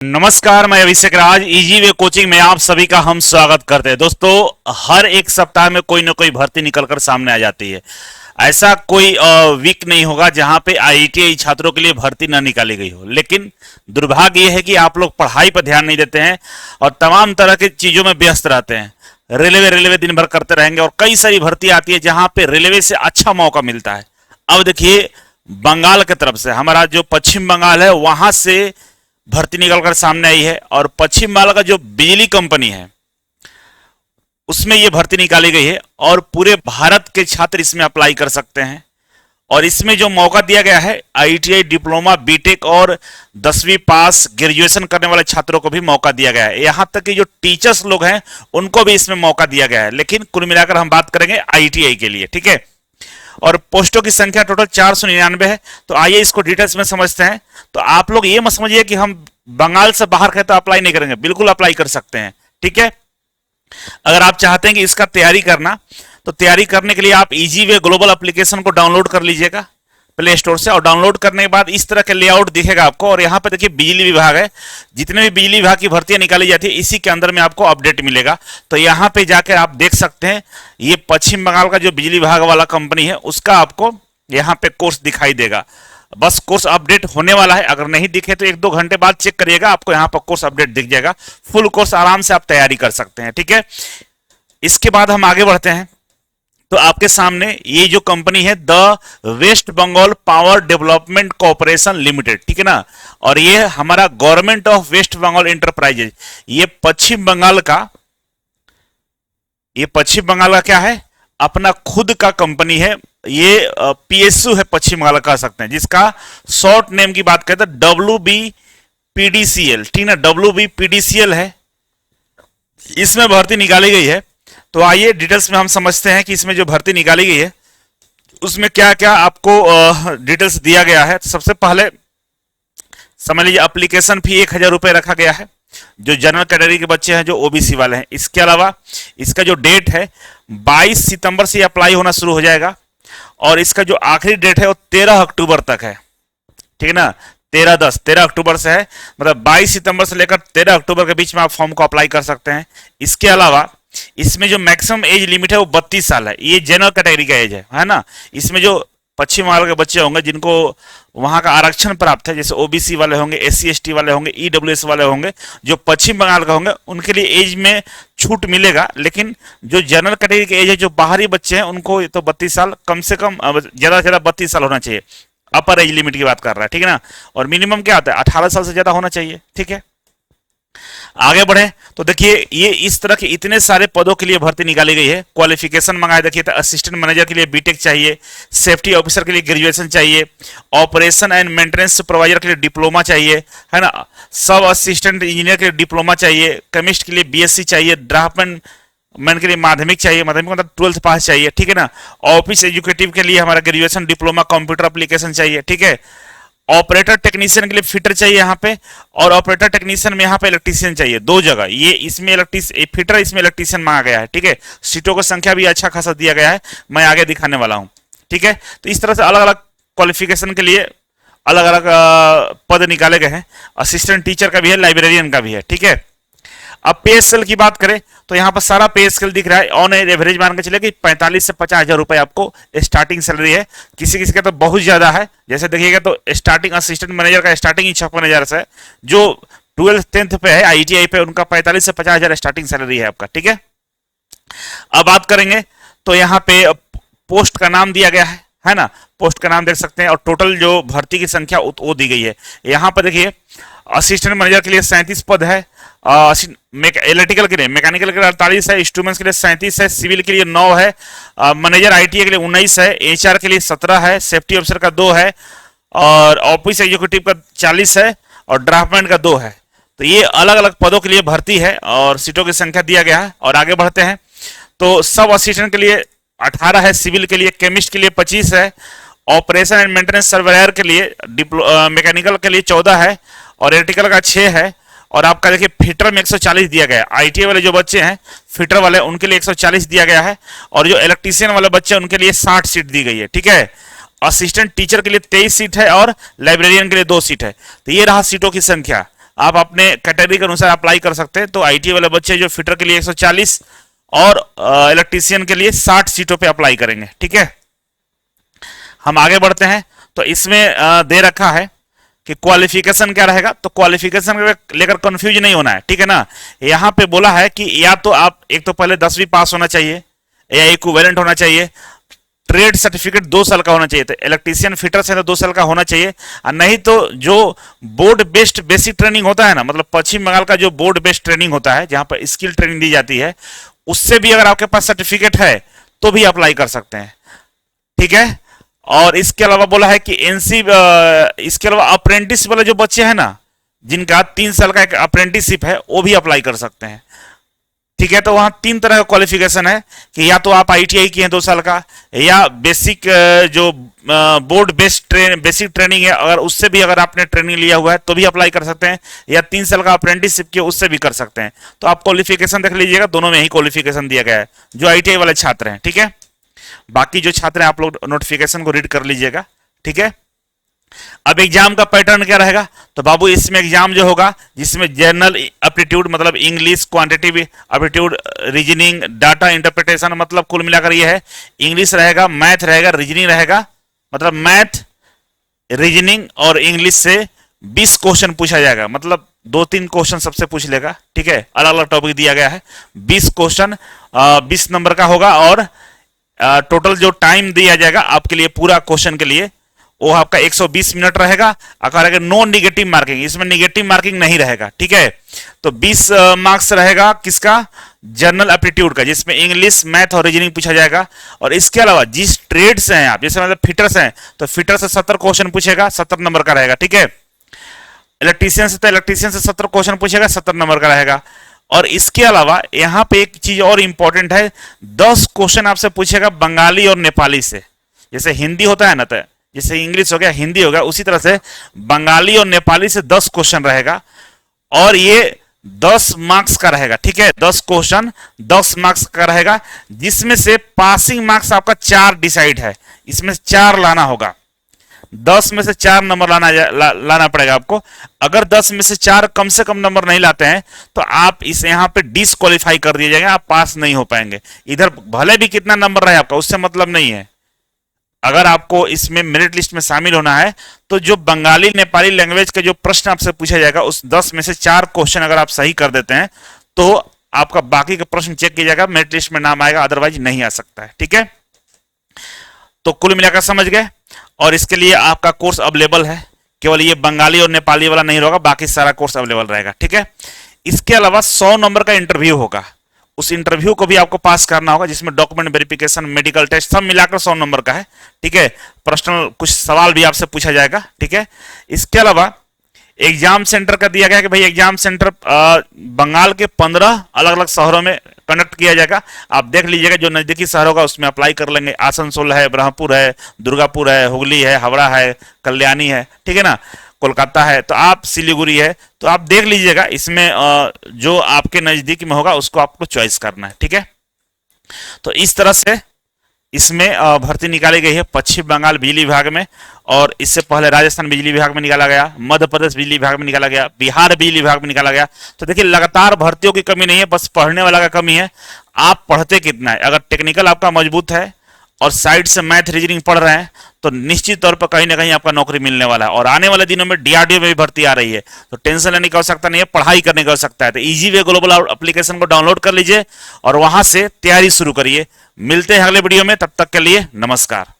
नमस्कार, मैं अभिषेक राज। Easy way coaching में आप सभी का हम स्वागत करते हैं। दोस्तों, हर एक सप्ताह में कोई ना कोई भर्ती निकलकर सामने आ जाती है। ऐसा कोई वीक नहीं होगा जहां पे आईटीआई छात्रों के लिए भर्ती न निकाली गई हो। लेकिन दुर्भाग्य यह है कि आप लोग पढ़ाई पर ध्यान नहीं देते हैं और तमाम तरह की चीजों में व्यस्त रहते हैं। रेलवे रेलवे दिन भर करते रहेंगे और कई सारी भर्ती आती है जहां पे रेलवे से अच्छा मौका मिलता है। अब देखिए, बंगाल की तरफ से, हमारा जो पश्चिम बंगाल है वहां से भर्ती निकलकर सामने आई है और पश्चिम बंगाल का जो बिजली कंपनी है उसमें ये भर्ती निकाली गई है और पूरे भारत के छात्र इसमें अप्लाई कर सकते हैं। और इसमें जो मौका दिया गया है, आईटीआई, डिप्लोमा, बीटेक और 10वीं पास ग्रेजुएशन करने वाले छात्रों को भी मौका दिया गया है। यहां तक कि जो टीचर्स लोग हैं उनको भी इसमें मौका दिया गया है। लेकिन कुल मिलाकर हम बात करेंगे आईटीआई के लिए, ठीक है। और पोस्टों की संख्या टोटल 499 है। तो आइए इसको डिटेल्स में समझते हैं। तो आप लोग ये मत समझिए कि हम बंगाल से बाहर के तो अप्लाई नहीं करेंगे, बिल्कुल अप्लाई कर सकते हैं, ठीक है। अगर आप चाहते हैं कि इसका तैयारी करना, तो तैयारी करने के लिए आप इजी वे ग्लोबल एप्लीकेशन को डाउनलोड कर लीजिएगा प्ले स्टोर से। और डाउनलोड करने के बाद इस तरह के लेआउट दिखेगा आपको। और यहाँ पे देखिए, बिजली विभाग है। जितने भी बिजली विभाग की भर्तियां निकाली जाती है इसी के अंदर में आपको अपडेट मिलेगा। तो यहाँ पे जाकर आप देख सकते हैं, ये पश्चिम बंगाल का जो बिजली विभाग वाला कंपनी है उसका आपको यहाँ पे कोर्स दिखाई देगा। बस कोर्स अपडेट होने वाला है। अगर नहीं दिखे तो 1-2 घंटे बाद चेक करिएगा, आपको यहाँ पर कोर्स अपडेट दिख जाएगा। फुल कोर्स आराम से आप तैयारी कर सकते हैं, ठीक है। इसके बाद हम आगे बढ़ते हैं। तो आपके सामने ये जो कंपनी है, the West Bengal power development corporation limited, ठीक है ना। और ये हमारा government of West Bengal enterprises, ये पश्चिम बंगाल का क्या है, अपना खुद का कंपनी है। ये पीएसयू है पश्चिम बंगाल, कह सकते हैं, जिसका शॉर्ट नेम की बात करें तो WBPDCL, ठीक ना। WBPDCL है, इसमें भर्ती निकाली गई है। तो आइए डिटेल्स में हम समझते हैं कि इसमें जो भर्ती निकाली गई है उसमें क्या क्या आपको डिटेल्स दिया गया है। तो सबसे पहले समझ लीजिए, एप्लीकेशन फी 1000 रुपये रखा गया है जो जनरल कैटेगरी के बच्चे हैं, जो ओबीसी वाले हैं। इसके अलावा इसका जो डेट है 22 सितंबर से अप्लाई होना शुरू हो जाएगा और इसका जो आखिरी डेट है वो 13 अक्टूबर तक है, ठीक है ना। 13 अक्टूबर से है, मतलब 22 सितंबर से लेकर 13 अक्टूबर के बीच में आप फॉर्म को अप्लाई कर सकते हैं। इसके अलावा इसमें जो मैक्सिमम एज लिमिट है वो 32 साल है। ये जनरल कैटेगरी का एज है ना। इसमें जो पश्चिम बंगाल के बच्चे होंगे जिनको वहां का आरक्षण प्राप्त है, जैसे ओबीसी वाले होंगे, SC ST वाले होंगे, ईडब्ल्यूएस वाले होंगे, जो पश्चिम बंगाल का होंगे, उनके लिए एज में छूट मिलेगा। लेकिन जो जनरल कैटेगरी के एज है, जो बाहरी बच्चे हैं, उनको तो 32 साल, कम से कम ज्यादा से ज्यादा 32 साल होना चाहिए। अपर एज लिमिट की बात कर रहा है, ठीक है ना। और मिनिमम क्या आता है, 18 साल से ज्यादा होना चाहिए, ठीक है। आगे बढ़े तो देखिए, ये इस तरह के इतने सारे पदों के लिए भर्ती निकाली गई है। क्वालिफिकेशन मंगाए, देखिए तो असिस्टेंट मैनेजर के लिए बीटेक चाहिए, सेफ्टी ऑफिसर के लिए ग्रेजुएशन चाहिए, ऑपरेशन एंड मेंटेनेंस सुपरवाइजर के लिए डिप्लोमा चाहिए, है ना। सब असिस्टेंट इंजीनियर के लिए डिप्लोमा चाहिए, केमिस्ट के लिए BSc चाहिए, ड्राफ्टमैन के लिए माध्यमिक चाहिए, माध्यमिक मतलब 12th पास चाहिए, ठीक है ना। ऑफिस एजुकेटिव के लिए हमारा ग्रेजुएशन डिप्लोमा कंप्यूटर एप्लीकेशन चाहिए, ठीक है। ऑपरेटर टेक्नीशियन के लिए फिटर चाहिए यहाँ पे, और ऑपरेटर टेक्नीशियन में यहाँ पे इलेक्ट्रीशियन चाहिए, 2 जगह। ये इसमें फिटर, इसमें इलेक्ट्रीशियन मांगा गया है, ठीक है। सीटों की संख्या भी अच्छा खासा दिया गया है, मैं आगे दिखाने वाला हूँ, ठीक है। तो इस तरह से अलग अलग क्वालिफिकेशन के लिए अलग अलग पद निकाले गए हैं। असिस्टेंट टीचर का भी है, लाइब्रेरियन का भी है, ठीक है। अब पे स्केल की बात करें तो यहाँ पर सारा पे स्केल दिख रहा है। ऑन एवरेज मान के चले कि 45 से 50 हजार रुपए आपको स्टार्टिंग सैलरी है। किसी किसी का तो बहुत ज्यादा है, जैसे देखिएगा तो स्टार्टिंग असिस्टेंट मैनेजर का स्टार्टिंग ही 56,000 से है। जो 12th 10th पे है आईटीआई पे, उनका 45 से 50 हजार स्टार्टिंग सैलरी है आपका, ठीक है। अब बात करेंगे तो यहाँ पे पोस्ट का नाम दिया गया है ना। पोस्ट का नाम देख सकते हैं और टोटल जो भर्ती की संख्या वो दी गई है। यहाँ पर देखिए, असिस्टेंट मैनेजर के लिए 37 पद है, इलेक्ट्रिकल के लिए, मैकेनिकल के लिए 48 है, इंस्ट्रूमेंट्स के लिए 37 है, सिविल के लिए 9 है, मैनेजर आईटीआई के लिए 19 है, HR के लिए 17 है, सेफ्टी ऑफिसर का 2 है, और ऑफिस एग्जीक्यूटिव का 40 है, और ड्राफ्टमैन का 2 है। तो ये अलग अलग पदों के लिए भर्ती है और सीटों की संख्या दिया गया है। और आगे बढ़ते हैं तो सब असिस्टेंट के लिए 18 है, सिविल के लिए, केमिस्ट के लिए 25 है, ऑपरेशन एंड मेंटेनेंस सर्वेयर के लिए, मैकेनिकल के लिए 14 है, और इलेक्ट्रिकल का 6 है। और आपका देखिए फिटर में 140 दिया गया है। आईटीआई वाले जो बच्चे हैं फिटर वाले, उनके लिए 140 दिया गया है, और जो इलेक्ट्रीशियन वाले बच्चे हैं उनके लिए 60 सीट दी गई है, ठीक है। असिस्टेंट टीचर के लिए 23 सीट है और लाइब्रेरियन के लिए 2 सीट है। तो ये रहा सीटों की संख्या। आप अपने कैटेगरी के अनुसार अप्लाई कर सकते हैं। तो आईटी वाले बच्चे जो फिटर के लिए 140 और इलेक्ट्रीशियन के लिए 60 सीटों पे अप्लाई करेंगे। ठीक है, हम आगे बढ़ते हैं। तो इसमें दे रखा है कि क्वालिफिकेशन क्या रहेगा। तो क्वालिफिकेशन लेकर कंफ्यूज नहीं होना है, ठीक है ना। यहाँ पे बोला है कि या तो आप एक तो पहले 10वीं पास होना चाहिए या इक्विवेलेंट होना चाहिए, ट्रेड सर्टिफिकेट 2 साल का होना चाहिए। तो इलेक्ट्रीशियन फिटर से तो 2 साल का होना चाहिए, और नहीं तो जो बोर्ड बेस्ड बेसिक ट्रेनिंग होता है ना, मतलब पश्चिम बंगाल का जो बोर्ड बेस्ड ट्रेनिंग होता है जहां पर स्किल ट्रेनिंग दी जाती है, उससे भी अगर आपके पास सर्टिफिकेट है तो भी अप्लाई कर सकते हैं। ठीक है, और इसके अलावा बोला है कि इसके अलावा अप्रेंटिस वाले जो बच्चे हैं ना, जिनका 3 साल का एक अप्रेंटिसशिप है, वो भी अप्लाई कर सकते हैं। ठीक है, तो वहां 3 तरह का क्वालिफिकेशन है कि या तो आप आईटीआई किए हैं 2 साल का, या बेसिक जो बोर्ड बेसिक ट्रेनिंग है अगर उससे भी अगर आपने ट्रेनिंग लिया हुआ है तो भी अप्लाई कर सकते हैं, या 3 साल का अप्रेंटिसशिप किया उससे भी कर सकते हैं। तो आप क्वालिफिकेशन देख लीजिएगा, दोनों में ही क्वालिफिकेशन दिया गया है जो आईटीआई वाले छात्र हैं। ठीक है, बाकी जो छात्र हैं आप लोग नोटिफिकेशन को रीड कर लीजिएगा। ठीक है, अब एग्जाम का पैटर्न क्या रहेगा। तो बाबू इसमें एग्जाम जो होगा जिसमें जनरल एप्टीट्यूड मतलब English, quantitative aptitude, reasoning, data interpretation, मतलब कुल मिलाकर ये है इंग्लिश रहेगा, मैथ रहेगा, रीजनिंग रहेगा। मतलब मैथ, रीजनिंग और इंग्लिश से 20 क्वेश्चन पूछा जाएगा, मतलब 2-3 क्वेश्चन सबसे पूछ लेगा। ठीक है, अलग अलग टॉपिक दिया गया है, 20 क्वेश्चन 20 नंबर का होगा, और टोटल जो टाइम दिया जाएगा आपके लिए पूरा क्वेश्चन के लिए वो आपका 120 मिनट रहेगा। अगर नो निगेटिव मार्किंग, इसमें निगेटिव मार्किंग नहीं रहेगा। ठीक है, तो 20 मार्क्स रहेगा किसका, जनरल एप्टीट्यूड का, जिसमें इंग्लिश, मैथ और रीजनिंग पूछा जाएगा। और इसके अलावा जिस ट्रेड से हैं आप, जैसे मतलब फिटर्स हैं तो फिटर से 70 क्वेश्चन पूछेगा, 70 नंबर का रहेगा। ठीक है, इलेक्ट्रीशियन से तो इलेक्ट्रीशियन से 70 क्वेश्चन पूछेगा, 70 नंबर का रहेगा। और इसके अलावा यहां पे एक चीज और इंपॉर्टेंट है, 10 क्वेश्चन आपसे पूछेगा बंगाली और नेपाली से। जैसे हिंदी होता है ना, तो जैसे इंग्लिश हो गया, हिंदी हो गया, उसी तरह से बंगाली और नेपाली से 10 क्वेश्चन रहेगा, और ये 10 मार्क्स का रहेगा। ठीक है, 10 क्वेश्चन 10 मार्क्स का रहेगा, जिसमें से पासिंग मार्क्स आपका 4 डिसाइड है, इसमें 4 लाना होगा। 10 में से 4 नंबर लाना पड़ेगा आपको। अगर 10 में से 4 कम से कम नंबर नहीं लाते हैं तो आप इसे यहां पे डिसक्वालीफाई कर दिए जाएंगे, आप पास नहीं हो पाएंगे। इधर भले भी कितना नंबर रहे आपका, उससे मतलब नहीं है। अगर आपको इसमें मेरिट लिस्ट में शामिल होना है तो जो बंगाली नेपाली लैंग्वेज के जो प्रश्न आपसे पूछा जाएगा, उस 10 में से 4 क्वेश्चन अगर आप सही कर देते हैं तो आपका बाकी का प्रश्न चेक किया जाएगा, मेरिट लिस्ट में नाम आएगा, अदरवाइज नहीं आ सकता है। ठीक है, तो कुल मिलाकर समझ गए। और इसके लिए आपका कोर्स अवेलेबल है, केवल ये बंगाली और नेपाली वाला नहीं होगा, बाकी सारा कोर्स अवेलेबल रहेगा। ठीक है, इसके अलावा 100 नंबर का इंटरव्यू होगा, उस इंटरव्यू को भी आपको पास करना होगा, जिसमें डॉक्यूमेंट वेरिफिकेशन, मेडिकल टेस्ट सब मिलाकर 100 नंबर का है। ठीक है, पर्सनल कुछ सवाल भी आपसे पूछा जाएगा। ठीक है, इसके अलावा एग्जाम सेंटर का दिया गया कि भाई एग्जाम सेंटर बंगाल के 15 अलग अलग शहरों में कंडक्ट किया जाएगा। आप देख लीजिएगा, जो नजदीकी शहर होगा उसमें अप्लाई कर लेंगे। आसनसोल है, ब्रह्मपुर है, दुर्गापुर है, हुगली है, हावड़ा है, कल्याणी है, ठीक है ना, कोलकाता है, तो आप सिलीगुड़ी है, तो आप देख लीजिएगा, इसमें जो आपके नजदीक में होगा उसको आपको चॉइस करना है। ठीक है, तो इस तरह से इसमें भर्ती निकाली गई है पश्चिम बंगाल बिजली विभाग में, और इससे पहले राजस्थान बिजली विभाग में निकाला गया, मध्य प्रदेश बिजली विभाग में निकाला गया, बिहार बिजली विभाग में निकाला गया। तो देखिए, लगातार भर्तियों की कमी नहीं है, बस पढ़ने वाला का कमी है। आप पढ़ते कितना है, अगर टेक्निकल आपका मजबूत है और साइड से मैथ रीजनिंग पढ़ रहे हैं तो निश्चित तौर पर कहीं ना कहीं आपका नौकरी मिलने वाला है। और आने वाले दिनों में डीआरडीओ में भी भर्ती आ रही है, तो टेंशन लेने की आवश्यकता नहीं है, पढ़ाई करने की आवश्यकता है। तो इजी वे ग्लोबल एप्लीकेशन को डाउनलोड कर लीजिए और वहां से तैयारी शुरू करिए। मिलते हैं अगले वीडियो में, तब तक के लिए नमस्कार।